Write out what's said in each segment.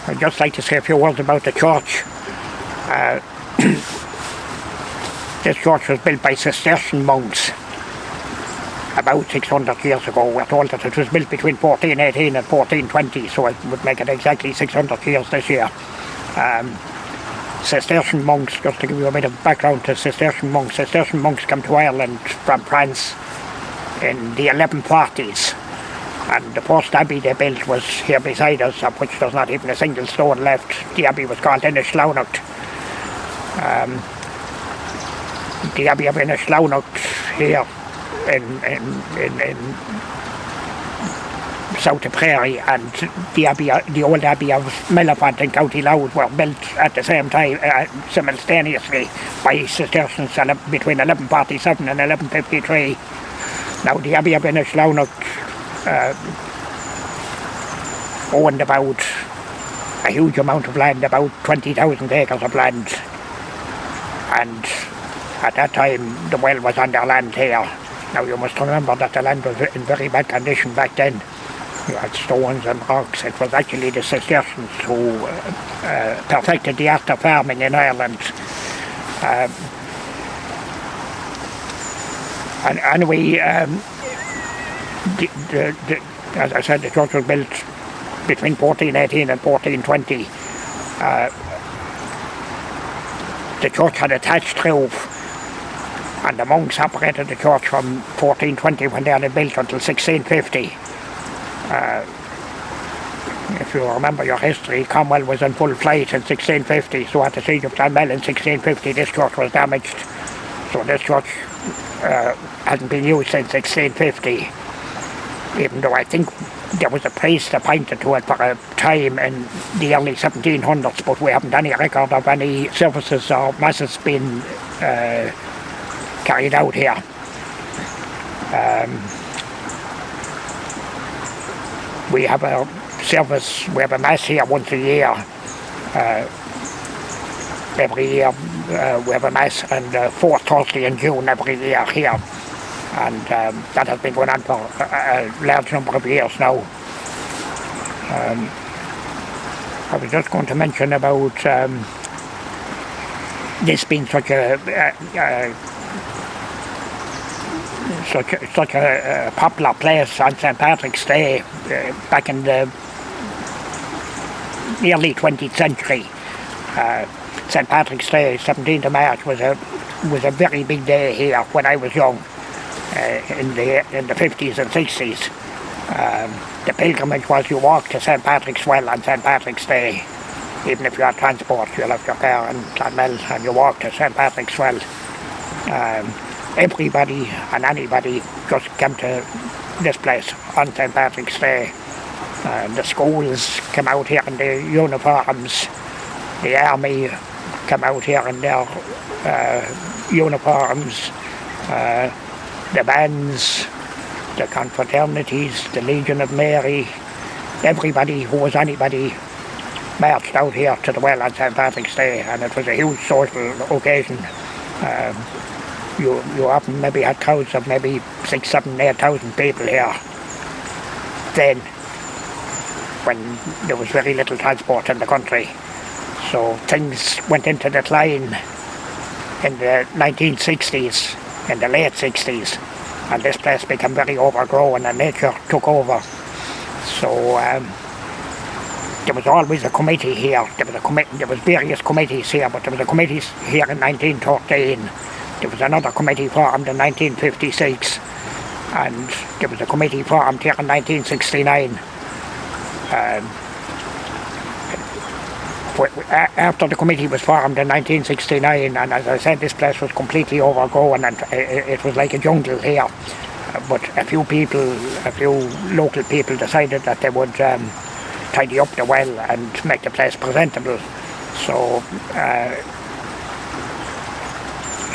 I'd just like to say a few words about the church. This church was built by Cistercian monks about 600 years ago. We're told that it was built between 1418 and 1420, so it would make it exactly 600 years this year. Cistercian monks, just to give you a bit of background to Cistercian monks came to Ireland from France in the 1140s, and the first abbey they built was here beside us, of which there's not even a single stone left. The abbey was called Innisglownocht. The Abbey of Innisglownocht here in South of Prairie, and the old Abbey of Mellifont in County Louth were built at the same time, simultaneously, by Cistercians between 1147 and 1153. Now the Abbey of Innisglownocht owned about a huge amount of land, about 20,000 acres of land, and at that time the well was on their land here. Now you must remember that the land was in very bad condition back then. You had stones and rocks. It was actually the Cistercians who perfected the art of farming in Ireland. And anyway, as I said, the church was built between 1418 and 1420. The church had a thatched roof, and the monks operated the church from 1420 when they had it built until 1650. If you remember your history, Cromwell was in full flight in 1650, so at the siege of Clonmel in 1650 this church was damaged. So this church hasn't been used since 1650, even though I think there was a priest appointed to it for a time in the early 1700s, but we haven't any record of any services or masses being carried out here. We have a service, we have a mass here once a year. Every year we have a mass on the 4th Thursday in June every year here. And that has been going on for a large number of years now. I was just going to mention about this being such a popular place on St. Patrick's Day back in the early 20th century. St. Patrick's Day, 17th of March, was a very big day here when I was young, in the 50s and 60s. The pilgrimage was you walk to St. Patrick's Well on St. Patrick's Day. Even if you had transport, you left your car in Clonmel and you walk to St. Patrick's Well. Everybody and anybody just came to this place on St. Patrick's Day. The schools came out here in their uniforms. The army came out here in their uniforms. The bands, the confraternities, the Legion of Mary, everybody who was anybody marched out here to the well on St. Patrick's Day, and it was a huge social occasion. You often maybe had crowds of maybe 6,000, 7,000, 8,000 people here then, when there was very little transport in the country. So things went into decline in the 1960s, in the late 60s, and this place became very overgrown and nature took over. So there was always a committee here. There was various committees here, but there was a committee here in 1913. There was another committee formed in 1956, and there was a committee formed here in 1969. After the committee was formed in 1969, and as I said, this place was completely overgrown and it was like a jungle here. But a few local people decided that they would tidy up the well and make the place presentable. So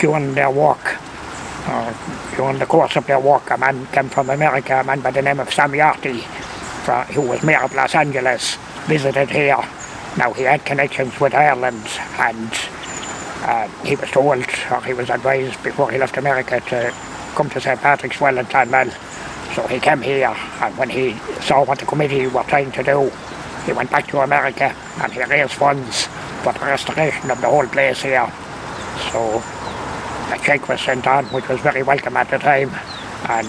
during their work, during the course of their work, a man came from America, a man by the name of Sam Yarty, who was mayor of Los Angeles, visited here. Now he had connections with Ireland, and he was told, or he was advised before he left America, to come to St. Patrick's Well in Clonmel. So he came here, and when he saw what the committee were trying to do, he went back to America and he raised funds for the restoration of the whole place here. So a cheque was sent on, which was very welcome at the time, and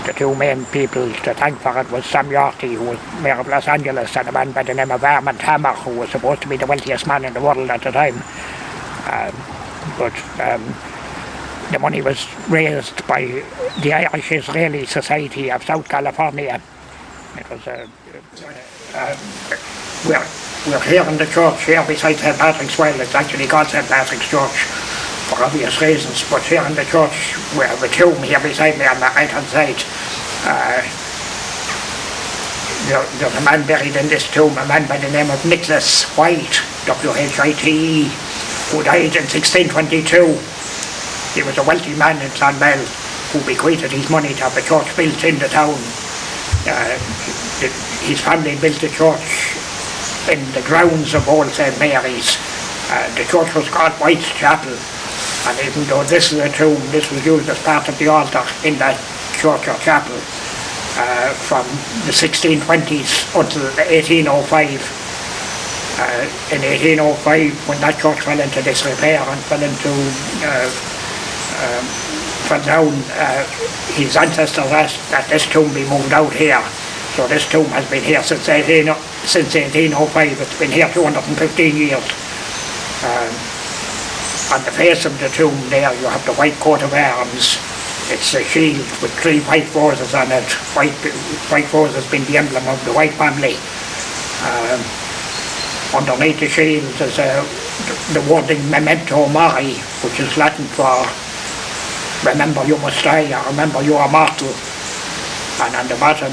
the two main people to thank for it was Sam Yorty, who was mayor of Los Angeles, and a man by the name of Armand Hammer, who was supposed to be the wealthiest man in the world at the time. But the money was raised by the Irish Israeli Society of South California. It was we're here in the church here beside St. Patrick's Well. It's actually called St. Patrick's Church for obvious reasons, but here in the church we have a tomb here beside me on the right hand side. There's a man buried in this tomb, a man by the name of Nicholas White, W-H-I-T-E, who died in 1622. He was a wealthy man in Clonmel who bequeathed his money to have a church built in the town. His family built a church in the grounds of Old St. Mary's. The church was called White's Chapel, and even though this is a tomb, this was used as part of the altar in that church or chapel from the 1620s until 1805. In 1805, when that church fell into disrepair and fell down, his ancestors asked that this tomb be moved out here. So this tomb has been here since 1805. It's been here 215 years. On the face of the tomb there you have the white coat of arms. It's a shield with 3 white roses on it. White roses being the emblem of the White family. Underneath the shield is the wording Memento Mori, which is Latin for remember you must die, or remember you are mortal. And on the bottom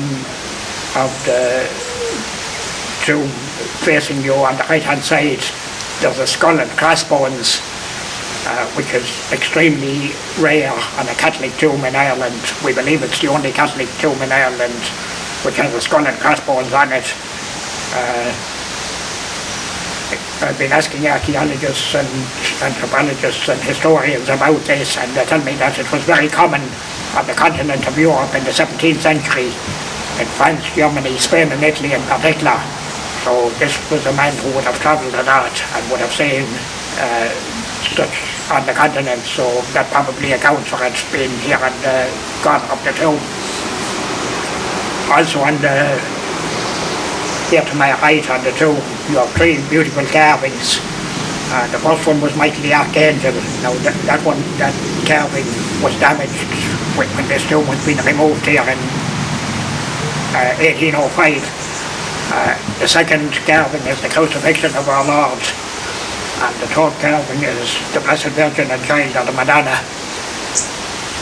of the tomb facing you on the right hand side there's a skull and crossbones, which is extremely rare on a Catholic tomb in Ireland. We believe it's the only Catholic tomb in Ireland which has a skull and crossbones on it. I've been asking archaeologists and anthropologists and historians about this, and they tell me that it was very common on the continent of Europe in the 17th century, in France, Germany, Spain and Italy in particular. So this was a man who would have travelled a lot and would have seen such on the continent, so that probably accounts for it being here on the corner of the tomb. Also on the here to my right on the tomb you have 3 beautiful carvings. The first one was Michael the Archangel. Now that carving was damaged when this tomb was being removed here in 1805. The second carving is the Crucifixion of our Lord, and the third carving is the Blessed Virgin and Child of the Madonna.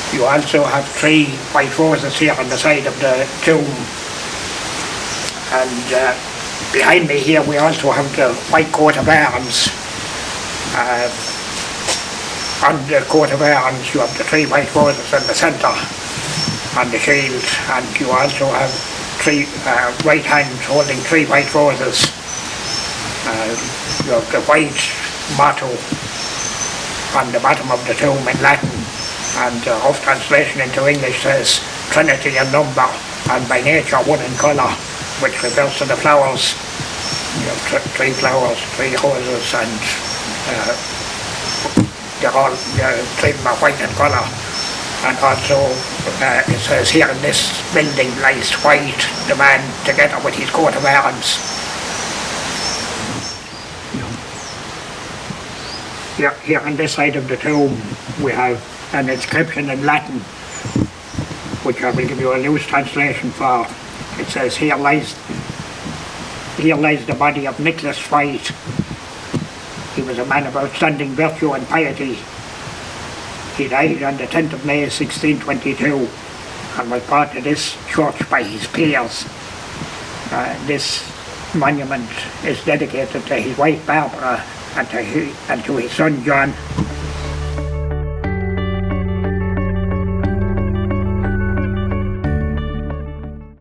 You also have 3 white roses here on the side of the tomb, and behind me here we also have the white coat of arms. On the coat of arms you have the 3 white roses in the centre on the shield, and you also have 3 right hands holding 3 white roses. You have the white motto on the bottom of the tomb in Latin, and the rough translation into English says Trinity in number and by nature one in colour, which refers to the flowers. You have 3 flowers, 3 roses, and they're all 3 of them are white in colour. And also it says here in this building lies White, the man, together with his coat of arms. Here on this side of the tomb we have an inscription in Latin, which I will give you a loose translation for. It says, here lies the body of Nicholas White. He was a man of outstanding virtue and piety. He died on the 10th of May 1622 and was brought to this church by his peers. This monument is dedicated to his wife Barbara and to his son John.